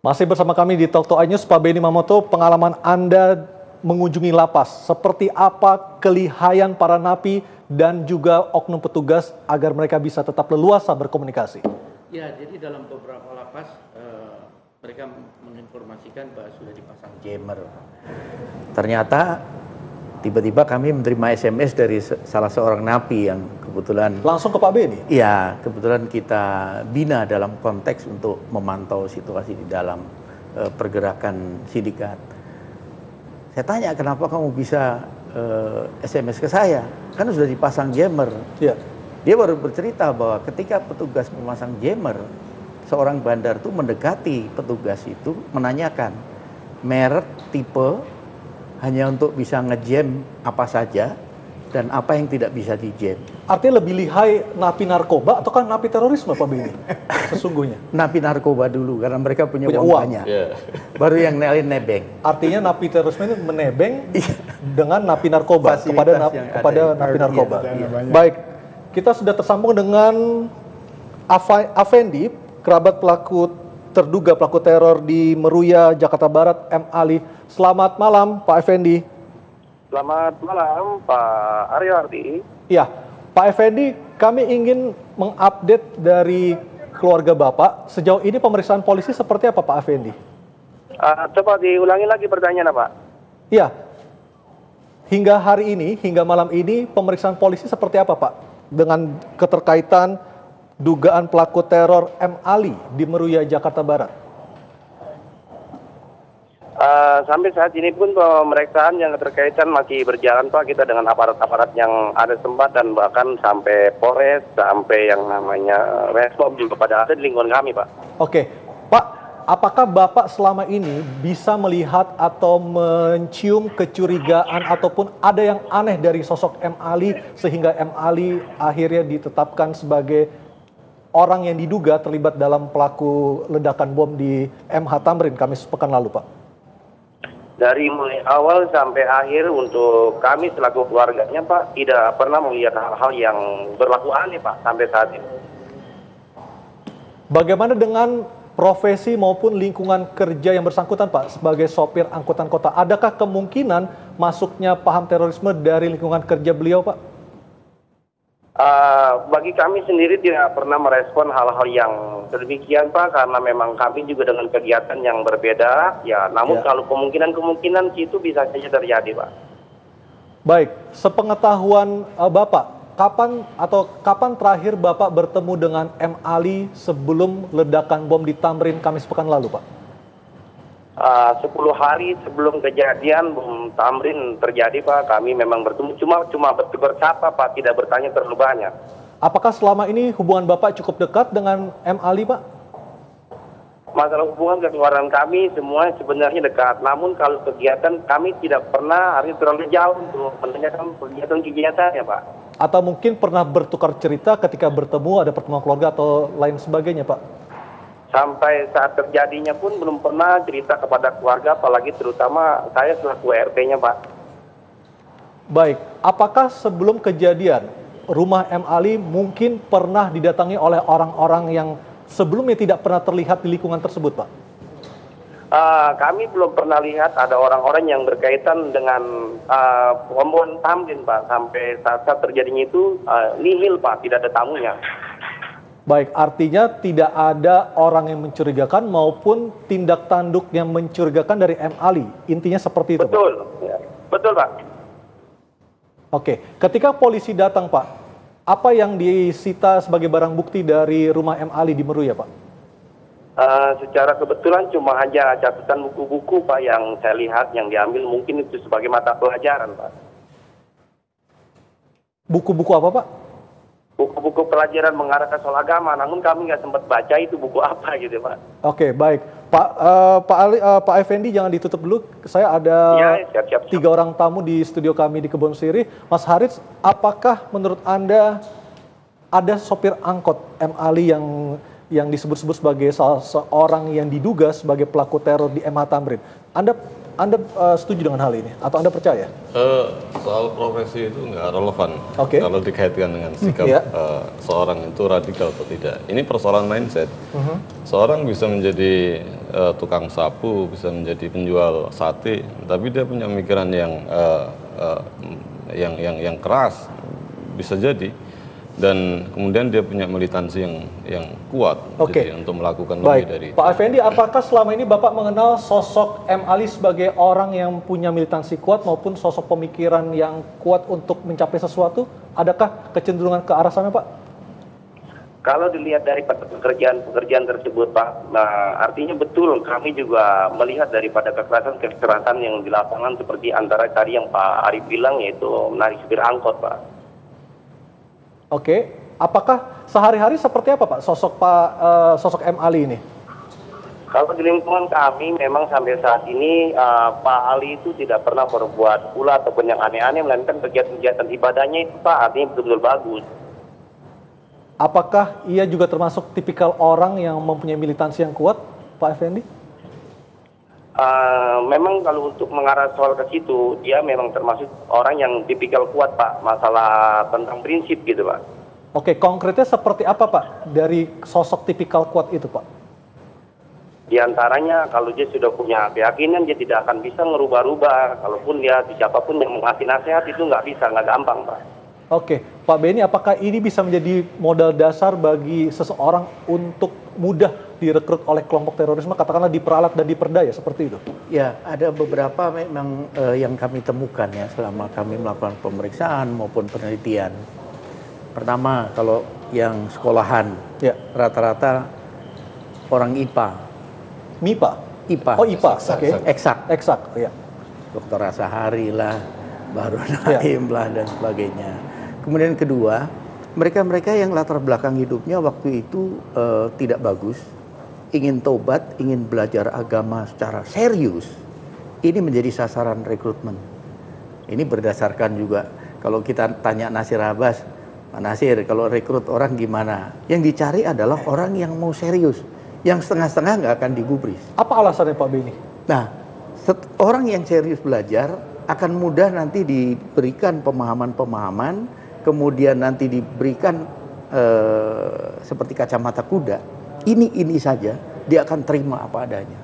Masih bersama kami di Talk to iNews, Pak Benny Mamoto, pengalaman Anda mengunjungi lapas. Seperti apa kelihayan para napi dan juga oknum petugas agar mereka bisa tetap leluasa berkomunikasi? Ya, jadi dalam beberapa lapas mereka menginformasikan bahwa sudah dipasang jammer. Ternyata tiba-tiba kami menerima SMS dari salah seorang napi yang kebetulan Langsung ke Pak Benny? Iya, kebetulan kita bina dalam konteks untuk memantau situasi di dalam pergerakan sindikat. Saya tanya, kenapa kamu bisa SMS ke saya? Kan sudah dipasang jammer. Iya. Dia baru bercerita bahwa ketika petugas memasang jammer, seorang bandar itu mendekati petugas itu menanyakan merek, tipe, hanya untuk bisa ngejam apa saja dan apa yang tidak bisa di-jam. Artinya lebih lihai napi narkoba atau kan napi terorisme, Pak Benny? Sesungguhnya. Napi narkoba dulu karena mereka punya uang banyak. Yeah. Baru yang nebeng. Artinya napi terorisme ini menebeng dengan napi narkoba kepada napi narkoba. Iya. Baik, kita sudah tersambung dengan Afendi, kerabat terduga pelaku teror di Meruya, Jakarta Barat, M. Ali. Selamat malam, Pak Effendi. Selamat malam, Pak Aryo Ardi. Ya, Pak Effendi, kami ingin mengupdate dari keluarga Bapak. Sejauh ini pemeriksaan polisi seperti apa, Pak Effendi? Coba diulangi lagi pertanyaan, Pak. Ya, hingga hari ini, hingga malam ini, pemeriksaan polisi seperti apa, Pak? Dengan keterkaitan dugaan pelaku teror M. Ali di Meruya, Jakarta Barat. Sampai saat ini pun pemeriksaan yang terkaitan masih berjalan, Pak. Kita dengan aparat-aparat yang ada tempat dan bahkan sampai Polres, sampai yang namanya Resmob juga pada ada di lingkungan kami, Pak. Oke, Pak, apakah Bapak selama ini bisa melihat atau mencium kecurigaan ataupun ada yang aneh dari sosok M. Ali sehingga M. Ali akhirnya ditetapkan sebagai orang yang diduga terlibat dalam pelaku ledakan bom di MH Tamrin Kamis pekan lalu, Pak? Dari mulai awal sampai akhir untuk kami selaku keluarganya, Pak, tidak pernah melihat hal-hal yang berlaku aneh, Pak, sampai saat ini. Bagaimana dengan profesi maupun lingkungan kerja yang bersangkutan, Pak, sebagai sopir angkutan kota? Adakah kemungkinan masuknya paham terorisme dari lingkungan kerja beliau, Pak? Bagi kami sendiri tidak pernah merespon hal-hal yang sedemikian, Pak, karena memang kami juga dengan kegiatan yang berbeda. Ya, namun kalau kemungkinan itu bisa saja terjadi, Pak. Baik, sepengetahuan Bapak, kapan terakhir Bapak bertemu dengan M. Ali sebelum ledakan bom di Tamrin Kamis pekan lalu, Pak? 10 hari sebelum kejadian bom Tamrin terjadi, Pak, kami memang bertemu, cuma bersapa, Pak, tidak bertanya terlalu banyak. Apakah selama ini hubungan Bapak cukup dekat dengan M. Ali, Pak? Masalah hubungan kekeluargaan kami semua sebenarnya dekat, namun kalau kegiatan kami tidak pernah harus terlalu jauh untuk menanyakan kegiatannya, Pak. Atau mungkin pernah bertukar cerita ketika bertemu, ada pertemuan keluarga atau lain sebagainya, Pak? Sampai saat terjadinya pun belum pernah cerita kepada keluarga, apalagi terutama saya selaku RT-nya, Pak. Baik, apakah sebelum kejadian rumah M. Ali mungkin pernah didatangi oleh orang-orang yang sebelumnya tidak pernah terlihat di lingkungan tersebut, Pak? Kami belum pernah lihat ada orang-orang yang berkaitan dengan pembunuhan Tamrin, Pak. Sampai saat terjadinya itu nihil, Pak, tidak ada tamunya. Baik, artinya tidak ada orang yang mencurigakan maupun tindak tanduk yang mencurigakan dari M. Ali. Intinya seperti itu, betul, Pak? Ya, betul, Pak. Oke, ketika polisi datang, Pak, apa yang disita sebagai barang bukti dari rumah M. Ali di Meruya, Pak? Secara kebetulan cuma hanya catatan buku-buku, Pak, yang saya lihat yang diambil, mungkin itu sebagai mata pelajaran, Pak. Buku-buku apa, Pak? Buku-buku pelajaran mengarahkan soal agama, namun kami nggak sempat baca itu buku apa gitu, Pak. Oke, baik. Pak Effendi jangan ditutup dulu. Saya ada siap. 3 orang tamu di studio kami di Kebon Sirih. Mas Haris, apakah menurut Anda ada sopir angkot M. Ali yang disebut-sebut sebagai salah seorang yang diduga sebagai pelaku teror di MH Tamrin? Anda Anda setuju dengan hal ini atau Anda percaya? Soal profesi itu nggak relevan Oke. kalau dikaitkan dengan sikap Iya. seorang itu radikal atau tidak. Ini persoalan mindset. Seorang bisa menjadi tukang sapu, bisa menjadi penjual sate, tapi dia punya pemikiran yang keras, bisa jadi. Dan kemudian dia punya militansi yang kuat Oke. jadi untuk melakukan lebih Baik, dari itu. Pak Effendi, apakah selama ini Bapak mengenal sosok M. Ali sebagai orang yang punya militansi kuat maupun sosok pemikiran yang kuat untuk mencapai sesuatu? Adakah kecenderungan ke arah sana, Pak? Kalau dilihat dari pekerjaan tersebut, Pak, nah, artinya betul kami juga melihat daripada kekerasan yang di lapangan seperti antara tadi yang Pak Arif bilang, yaitu menarik supir angkot, Pak. Oke, apakah sehari-hari seperti apa Pak sosok M. Ali ini? Kalau di lingkungan kami memang sampai saat ini Pak Ali itu tidak pernah berbuat pula ataupun yang aneh-aneh, melainkan kegiatan-kegiatan ibadahnya itu Pak artinya betul-betul bagus. Apakah ia juga termasuk tipikal orang yang mempunyai militansi yang kuat, Pak Effendi? Memang kalau untuk mengarah soal ke situ, dia memang termasuk orang yang tipikal kuat Pak, masalah tentang prinsip gitu Pak. Oke, konkretnya seperti apa Pak dari sosok tipikal kuat itu Pak? Di antaranya kalau dia sudah punya keyakinan, dia tidak akan bisa ngerubah-rubah. Kalaupun dia siapapun yang mengasih nasihat itu nggak bisa, nggak gampang Pak. Oke, Pak Beni, apakah ini bisa menjadi modal dasar bagi seseorang untuk mudah direkrut oleh kelompok terorisme, katakanlah diperalat dan diperdaya seperti itu? Ya, ada beberapa memang yang kami temukan ya selama kami melakukan pemeriksaan maupun penelitian. Pertama, kalau yang sekolahan, Ya. rata-rata orang IPA. MIPA? IPA. Oh IPA, oke. Eksak. Eksak, ya. Dr. Rasahari lah, Bahru Ya. Naim lah, dan sebagainya. Kemudian kedua, mereka-mereka yang latar belakang hidupnya waktu itu tidak bagus, ingin tobat, ingin belajar agama secara serius, ini menjadi sasaran rekrutmen. Ini berdasarkan juga, kalau kita tanya Nasir Abbas, Pak Nasir, kalau rekrut orang gimana? Yang dicari adalah orang yang mau serius, yang setengah-setengah nggak akan digubris. Apa alasannya Pak Beni? Nah, orang yang serius belajar akan mudah nanti diberikan pemahaman-pemahaman, kemudian nanti diberikan seperti kacamata kuda. Ini saja, dia akan terima apa adanya.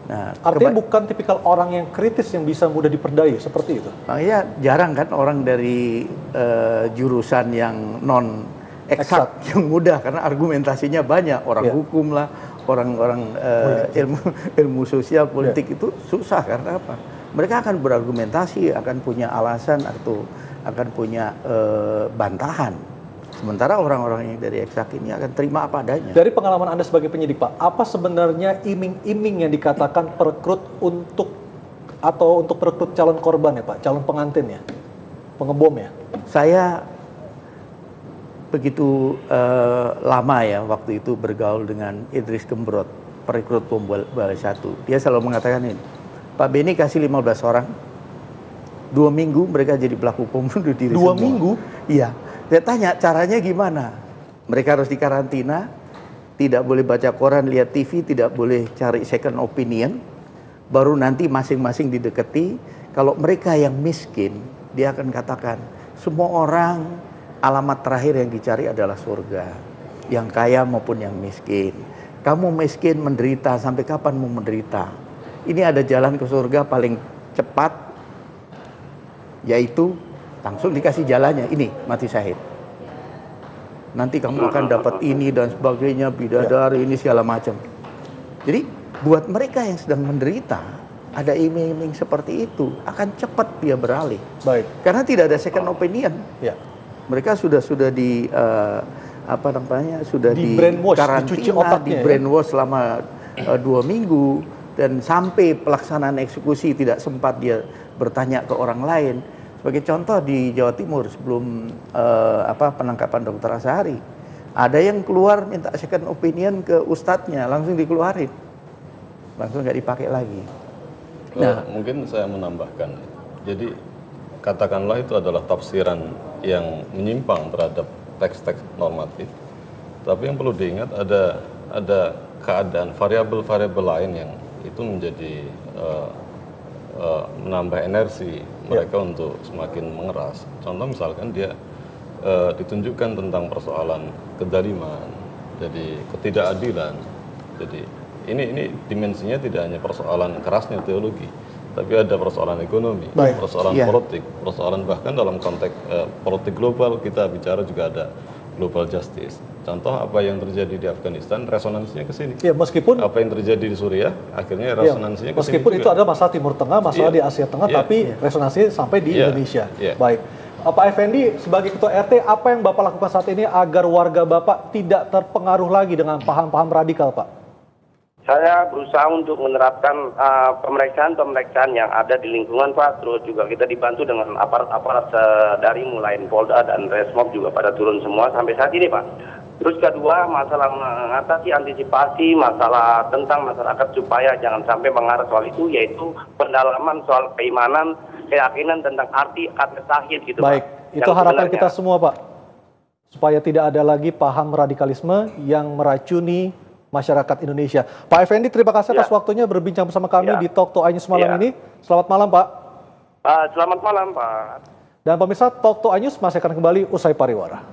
Nah, Artinya bukan tipikal orang yang kritis yang bisa mudah diperdaya seperti itu. makanya jarang kan orang dari jurusan yang non eksak yang mudah, karena argumentasinya banyak. Orang Ya. hukum lah, orang-orang ilmu sosial politik itu susah. Karena apa? Mereka akan berargumentasi, akan punya alasan atau akan punya bantahan. Sementara orang-orang yang dari eksak ini akan terima apa adanya. Dari pengalaman Anda sebagai penyidik Pak, apa sebenarnya iming-iming yang dikatakan perekrut untuk perekrut calon korban ya Pak, calon pengantin ya, pengebom ya? Saya begitu lama ya waktu itu bergaul dengan Idris Gembrot, perekrut bom Balai 1. Dia selalu mengatakan ini, Pak Beni kasih 15 orang, 2 minggu mereka jadi pelaku bom bunuh diri 2 semua. minggu? Iya. Saya tanya caranya gimana? Mereka harus dikarantina, tidak boleh baca koran, lihat TV, tidak boleh cari second opinion, baru nanti masing-masing didekati. Kalau mereka yang miskin, dia akan katakan, semua orang alamat terakhir yang dicari adalah surga. Yang kaya maupun yang miskin. Kamu miskin menderita, sampai kapan mau menderita? Ini ada jalan ke surga paling cepat, yaitu langsung dikasih jalannya, ini mati syahid. Nanti kamu akan dapat ini dan sebagainya, bidadari ini segala macam. Jadi buat mereka yang sedang menderita, ada iming-iming seperti itu, akan cepat dia beralih. Baik. Karena tidak ada second opinion. Ya. Mereka sudah di sudah Di di brainwash, karantina, dicuci otaknya, di ya? brainwash selama 2 minggu, dan sampai pelaksanaan eksekusi tidak sempat dia bertanya ke orang lain. Sebagai contoh di Jawa Timur sebelum penangkapan Dr. Asahari, ada yang keluar minta second opinion ke ustadznya, langsung dikeluarin, langsung nggak dipakai lagi. Nah, mungkin saya menambahkan, jadi katakanlah itu adalah tafsiran yang menyimpang terhadap teks-teks normatif, tapi yang perlu diingat ada keadaan variabel-variabel lain itu menjadi menambah energi mereka untuk semakin mengeras. Contoh misalkan dia ditunjukkan tentang persoalan kezaliman, jadi ketidakadilan. Jadi ini dimensinya tidak hanya persoalan kerasnya teologi, tapi ada persoalan ekonomi, persoalan politik, persoalan bahkan dalam konteks politik global kita bicara juga ada global justice. Contoh apa yang terjadi di Afghanistan, resonansinya ke sini. Ya, meskipun apa yang terjadi di Suriah, akhirnya resonansinya ke sini. Meskipun itu adalah masalah Timur Tengah, masalah di Asia Tengah, tapi resonansinya sampai di Indonesia. Baik. Pak Effendi, sebagai Ketua RT, apa yang Bapak lakukan saat ini agar warga Bapak tidak terpengaruh lagi dengan paham-paham radikal, Pak? Saya berusaha untuk menerapkan pemeriksaan yang ada di lingkungan, Pak. Terus juga kita dibantu dengan aparat-aparat dari mulai Polda dan Resmob juga pada turun semua sampai saat ini, Pak. Terus kedua, masalah mengatasi antisipasi masalah tentang masyarakat supaya jangan sampai mengarah soal itu, yaitu pendalaman soal keimanan, keyakinan tentang arti kata syahid gitu, Baik, Pak. itu harapan kita semua, Pak. Supaya tidak ada lagi paham radikalisme yang meracuni masyarakat Indonesia. Pak Effendi, terima kasih atas waktunya berbincang bersama kami di Talk to iNews malam ini. Selamat malam, Pak. Selamat malam, Pak. Dan pemirsa, Talk to iNews masih akan kembali usai pariwara.